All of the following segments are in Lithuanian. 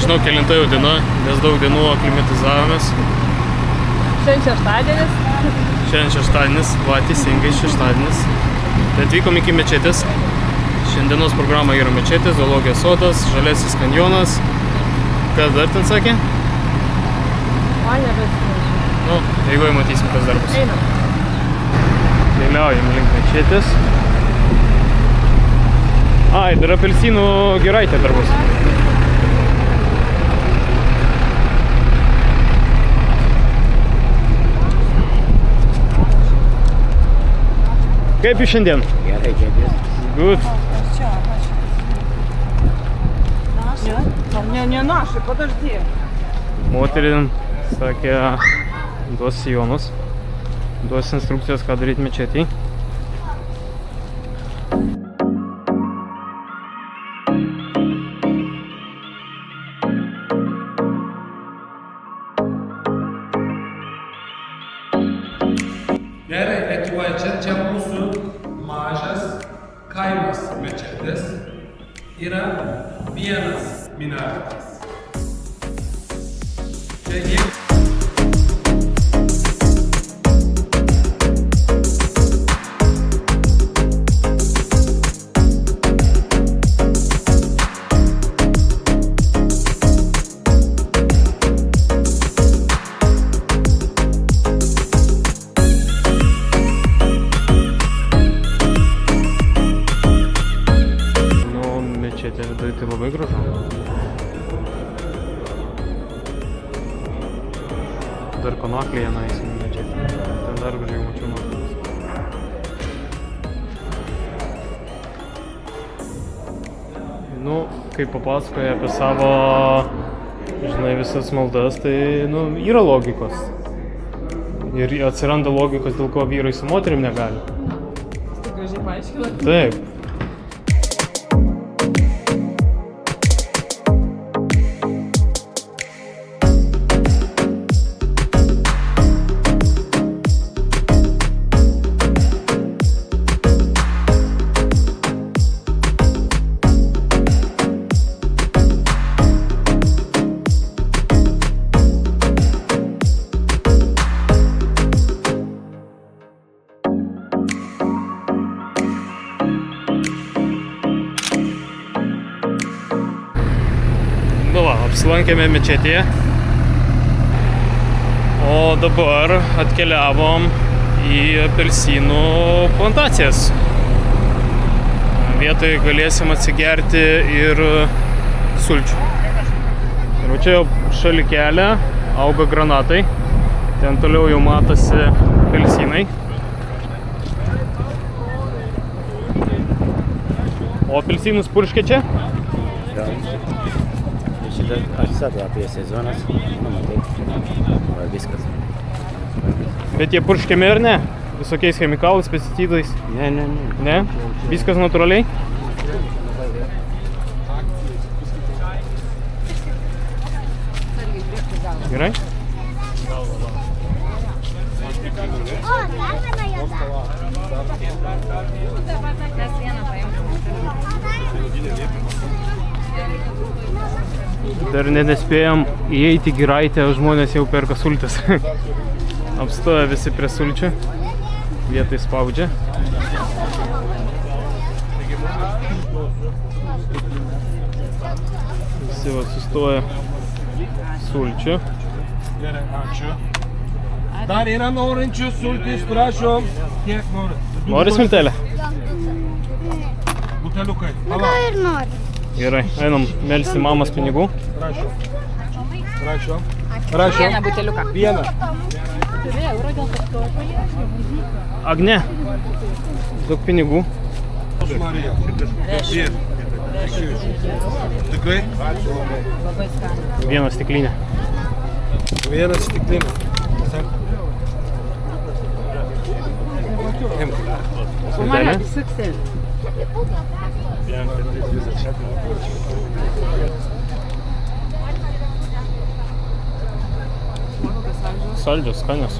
nežinau, kelinta jau diena, nes daug dienų aklimatizavomės. Šiandien šeštadienis. Šiandien šeštadienis, va, teisingai šeštadienis. Tai atvykom iki mečetės. Šiandienos programa yra mečetės, zoologijos sodas, žaliasis kanjonas. Kas dar ten sakė? O, nebeatsimenu. Nu, eigoje matysim, kas dar bus. Einam. Keliaujam link mečetės. Ai, dar apelsinų giraitė dar bus. Kaip jūs šiandien? Gerai, džiaugiuosi. Good. Не наши, подожди. Moterim sakė, duos sijonus, duos instrukcijas, ką daryti mečetėj. Gerai, Lietuvoje čia mūsų mažas kaimas mečetės. Yra vienas minaretas. Čia jie. Mečetė viduje tai labai gražu. Dar konoklėje nueisim mečetė. Ten dar gražiai mačiau nuotraukas. Nu, kai papasakoja apie savo, žinai, visas maldas, tai, nu, yra logikos. Ir atsiranda logikos, dėl ko vyrai su moterim negali. Tai gražiai paaiškina. Taip. Nu va, apsilankėme mečetėje, o dabar atkeliavom į apelsinų plantacijas. Vietoje galėsim atsigerti ir sulčių. Ir va čia jau šalia kelio auga granatai, ten toliau jau matosi apelsinai. O apelsinus purškia čia? Atsisakė apie sezonas, nu matai, viskas. Bet jie purškiami ar ne? Visokiais chemikalais, pesticidais? Ne. Ne? Viskas natūraliai? Gerai? Dar nespėjom įeiti giraitę, žmonės jau perka sultis. Apstoja visi prie sulčių, vietai spaudžia. Visi va sustoja sulčių. Gerai, ačiū. Dar yra norinčių sultis, prašom. Kiek nori? Nori smiltelę? Buteliukai. Gal ir nori. Gerai, einam melsti mamas pinigų. Prašom. Vieną buteliuką. Vieną. Agne, daug pinigų. Marija. Tikrai? Vieną stiklinę. Vieną stiklinę. Smiltelė? Saldžios, skanios.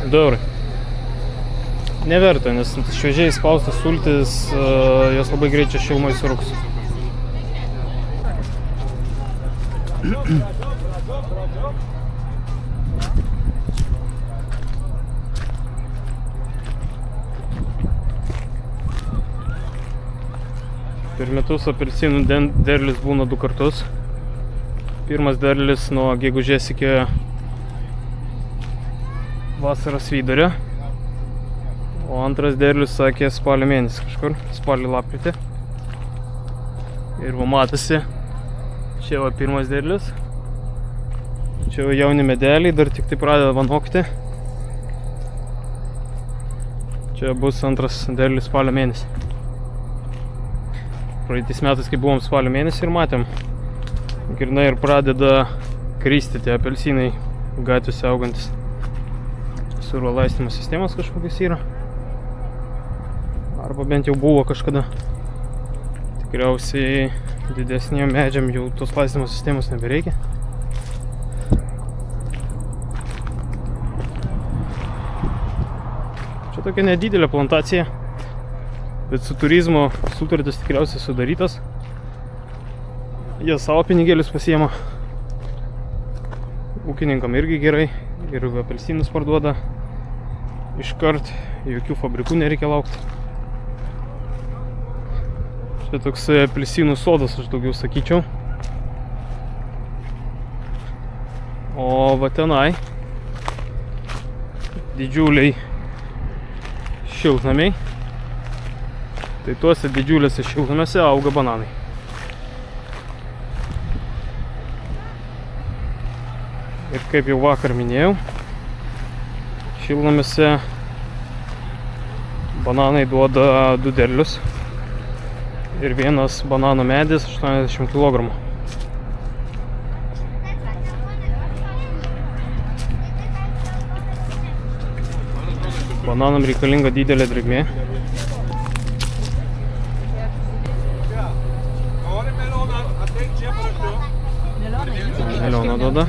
2 eurai. Neverta, nes šviežiai spaustas sultis, jos labai greit čia šilumai surūks. Per metus apelsinų derlius būna 2 kartus. Pirmas derlius nuo gegužės iki vasaros vidurio. O antras derlius sakė spalio mėnesį kažkur, spalio lapkritį. Ir va matosi, čia va pirmas derlius. Čia va jauni medeliai, dar tik tai pradeda vanokti. Čia bus antras derlius spalio mėnesį. Praeitais metais, kai buvom spalio mėnesį ir matėm, grynai ir pradeda kristi tie apelsinai gatvėse augantis. Survo laistymo sistemos kažkokios yra. Arba bent jau buvo kažkada. Tikriausiai didesniem medžiam jau tos laistymo sistemos nebereikia. Čia tokia nedidelė plantacija. Bet su turizmo sutartis tikriausiai sudarytas. Jie savo pinigėlius pasiema. Ūkininkam irgi gerai. Ir apelsinus parduoda. Iškart jokių fabrikų nereikia laukti. Čia toks apelsinų sodas, aš daugiau sakyčiau. O va tenai didžiuliai šiltnamiai. Tai tuose didžiuliuose šiltnamiuose auga bananai. Ir kaip jau vakar minėjau, šiltnamiuose bananai duoda 2 derlius. Ir vienas banano medis 80 kg. Bananam reikalinga didelė drėgmė. Melioną duoda.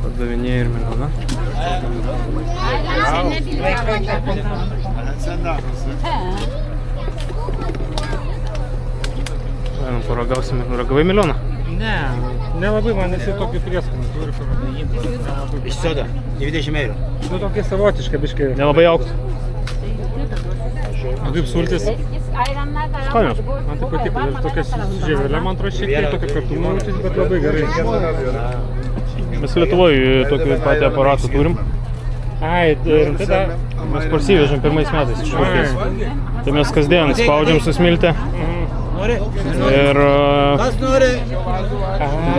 Pardavinėja ir melioną. Einam paragausim. Ragavai melioną? Ne, nelabai man esi tokį prieskonį turi. Iš soda, 20 eurų. Nu tokį savotišką biškai. Nelabai auktų. Kaip sultis. Skanios. Man tai patiko, ir tokias žievelė, man atrodo, šiek tiek tokia kartumo, bet labai gerai. Mes Lietuvoje tokį patį aparatą turim. Ai, tada... Mes parsivežėm pirmais metais iš Vokietijos. Tai mes kasdien spaudžiam su smilte. Ir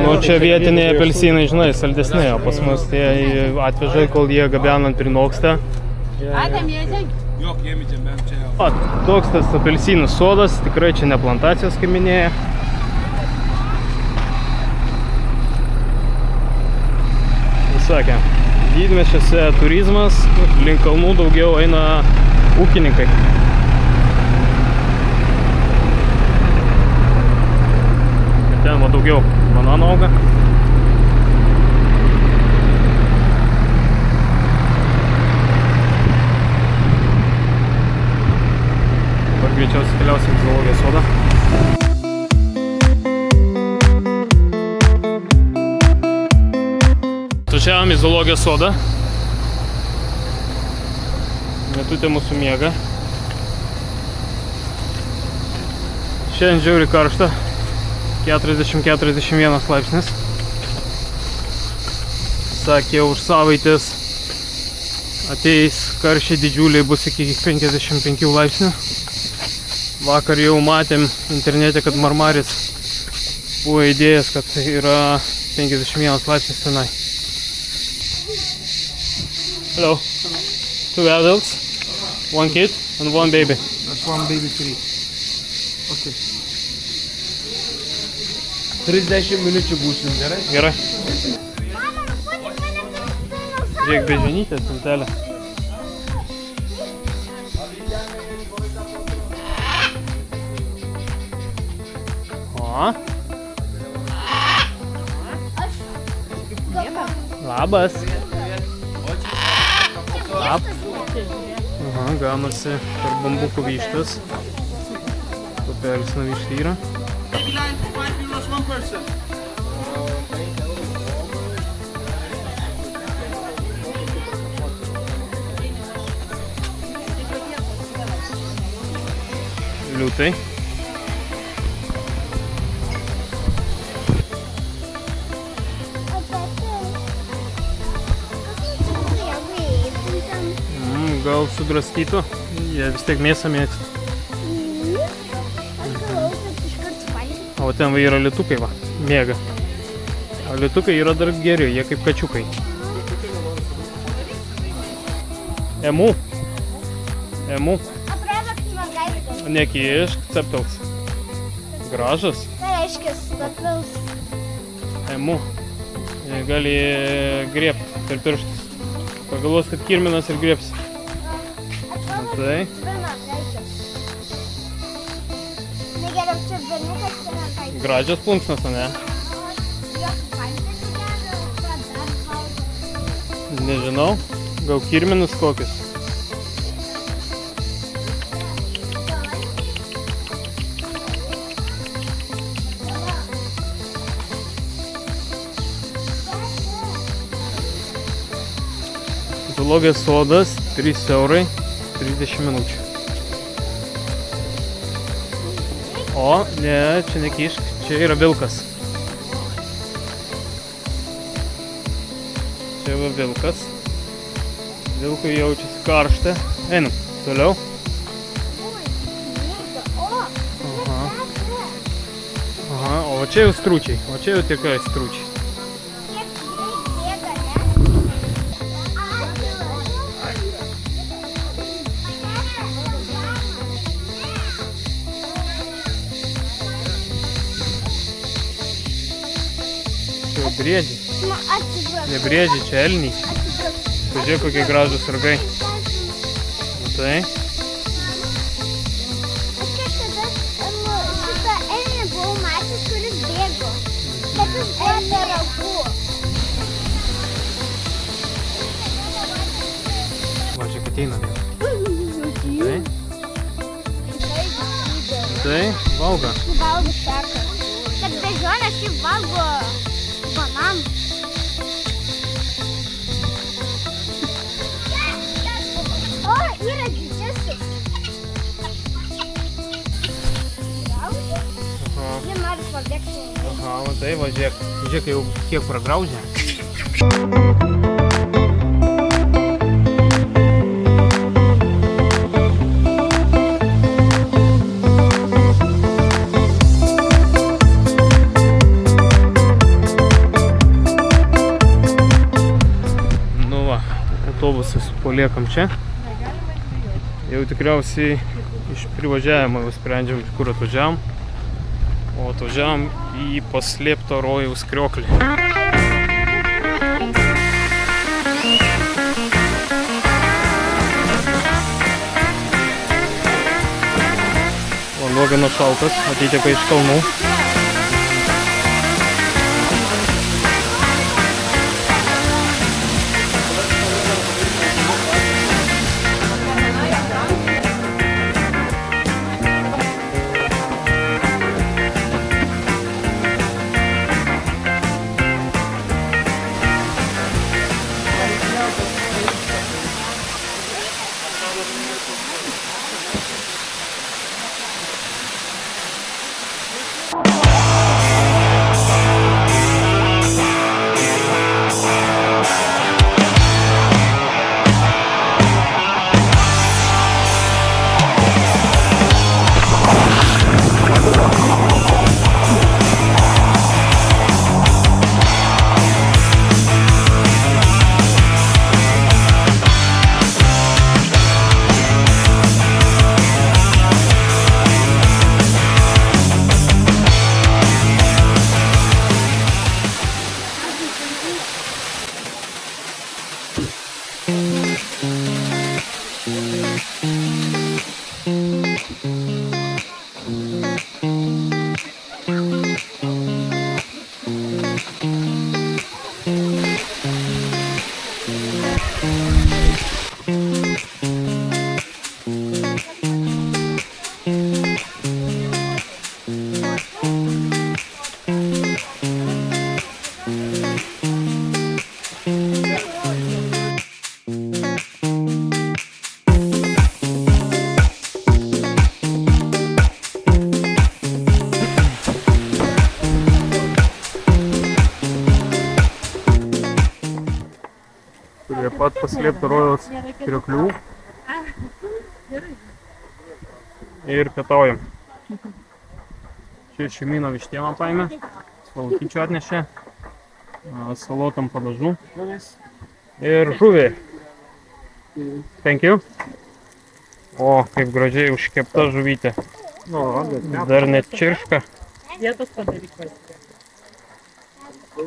nu, čia vietiniai apelsinai, žinai, saldesni, o pas mus tie atveža, kol jie gabenant prinoksta. Toks tas apelsinų sodas, tikrai čia ne plantacijos, kaip minėjo. Sakė, didmiesčiuose turizmas, link kalnų daugiau eina ūkininkai. Ir ten va daugiau bananų auga. Dabar greičiausiai keliausim į zoologijos sodą. Atvažiavom į zoologijos sodą. Metutė mūsų miega. Šiandien žiauriai karšta. 40-41 laipsnis. Sakė, už savaitės ateis karščiai didžiuliai, bus iki 55 laipsnių. Vakar jau matėm internete, kad Marmaris buvo įdėjęs, kad yra 51 laipsnis tenai. Hello. 2 adults, 1 kid and 1 baby. That's one baby 3. Okay. 30 minučių būsim, gerai? Gerai. Žiūrėk, beženytė, tintelė. O. Labas. Aha, gaunasi per bambukų vištas. Persina višta yra. Baby line, 5 euros, 1 person. Liūtai. Gal sudraskytų, jie vis tiek mėsą mėgsta. O ten va yra liūtukai, va, mėga. O liūtukai yra dar geri, jie kaip kačiukai. Emu. Emu. Nekiešk, ceptels. Gražas. Tai reiškia, ceptels. Emu. Jie gali grėbti per pirštus. Pagalvos, kad kirminas ir grėbsi. Tai. Gražios plunksnos, o ne? Nežinau, gal kirminus kokius. Zoologijos sodas 3 eurai 30 minučių. O, ne, čia nekišk, čia yra vilkas. Čia yra vilkas. Vilkui jaučiasi karšta. Einam, toliau. Aha, o čia jau stručiai, o čia jau tikrai stručiai. Briedžiai. Ne briedžiai, čia elniai. Pažiūrėk, kokie gražūs sargai. Matai? Aš kažkada šitą elnį buvau matęs, kuris bėgo. Bet jis buvo neragu. Va, čia ateina. Tai? Tai valgo. Valgo seka. Bet bežionės jį valgo bananų. O, yra didžiasis. Jie nori pabėgti. Aha, va tai va, žiūrėk. Žiūrėk, jau kiek pragraužė. Autobusas paliekam čia. Jau tikriausiai iš privažiavimo jau sprendžiam, kur atvažiavam. O atvažiavam į paslėptą rojaus krioklį. Vanduo gana šaltas, atiteka iš kalnų. pat paslėpti rojaus krioklių. Ir pietaujam. Čia šeimyną vištieną paėmė, slavutyčių atnešė, salotam padažų ir žuvį. Thank you. O, kaip gražiai užkepta žuvytė. Dar net čirška. Vietos padaryk valstybė.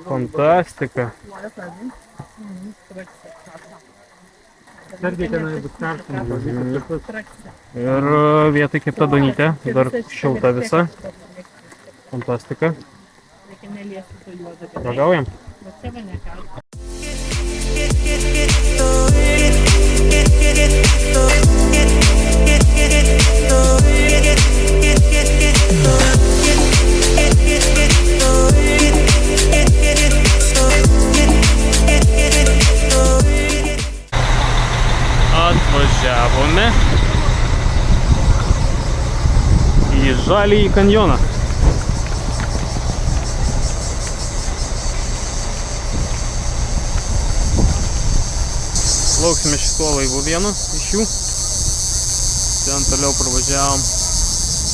Fantastika. Ir vietoj kepta duonytė, dar šilta visa. Fantastika. Ragaujam? Atvažiavome į Žaliąjį kanjoną. Lauksime šituo laivu vienu iš jų. Ten toliau pravažiavom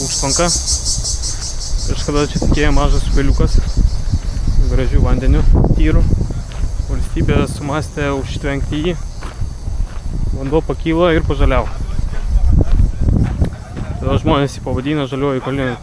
užtvanką. Kažkada čia tikėjo mažas upeliukas, gražių vandenių, tyrų. Valstybė sumastė užtvenkti jį. Vanduo pakyla ir pažaliavo. Tada žmonės jį pavadino Žaliuoju kalneliu.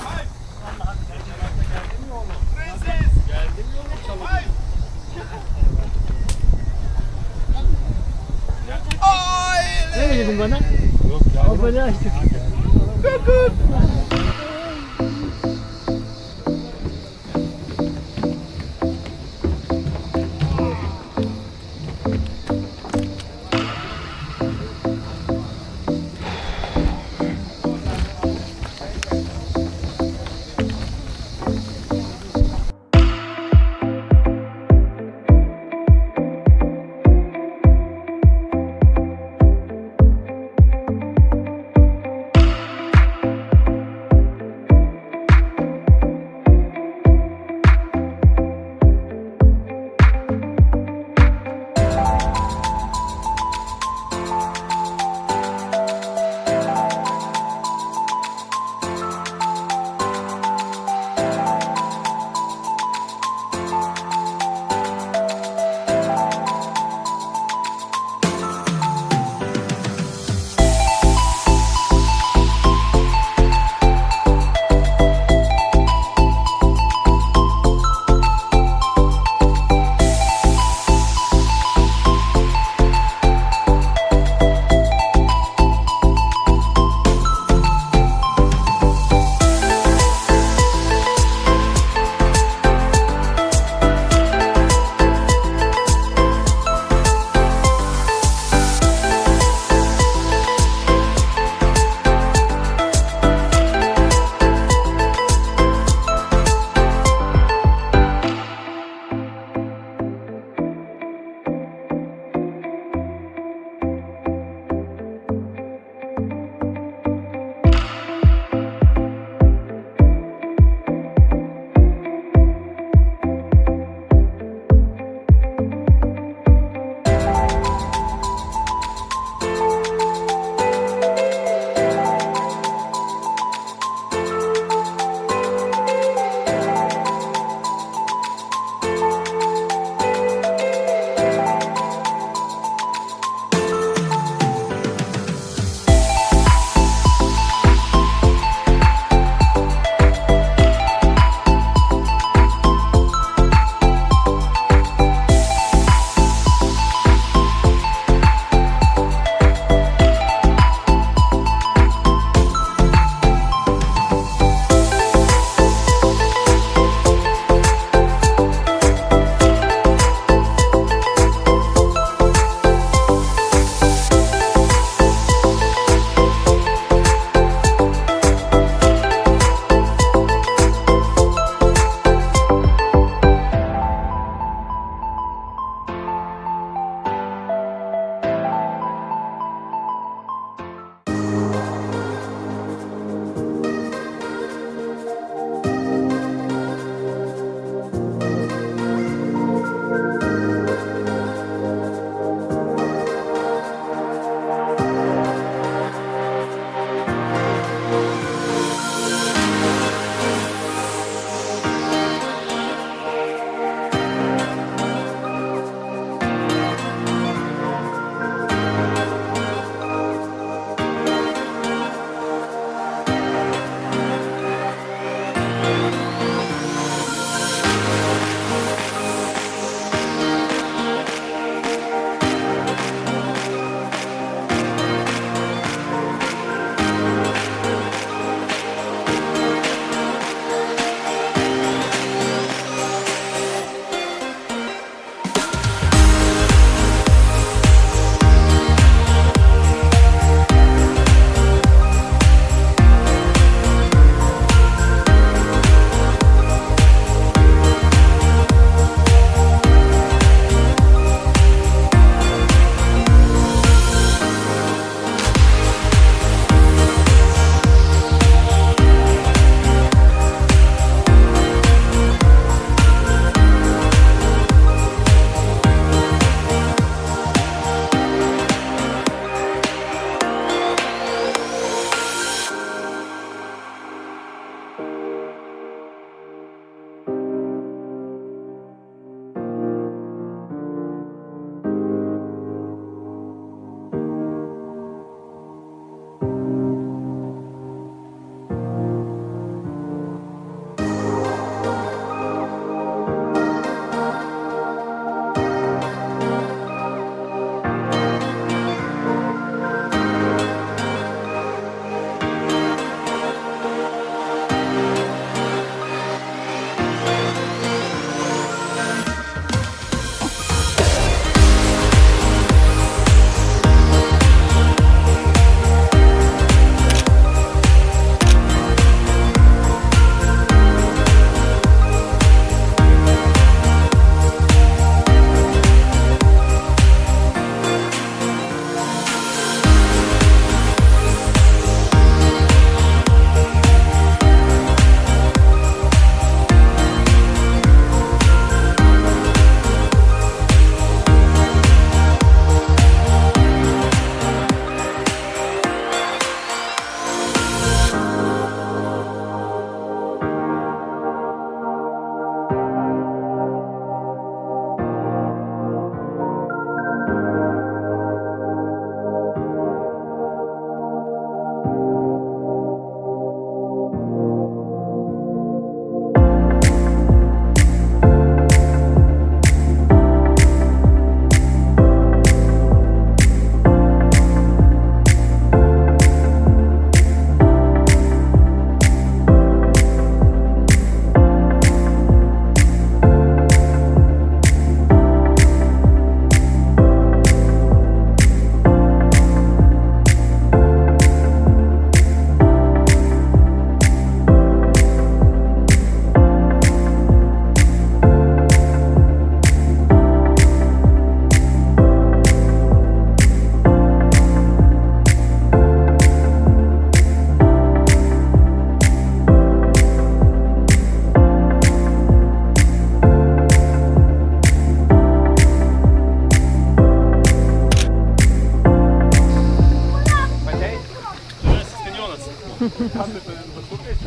Kam tai bet kokiais?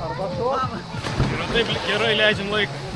Arba to? Ir taip gerai leidžiam laiką.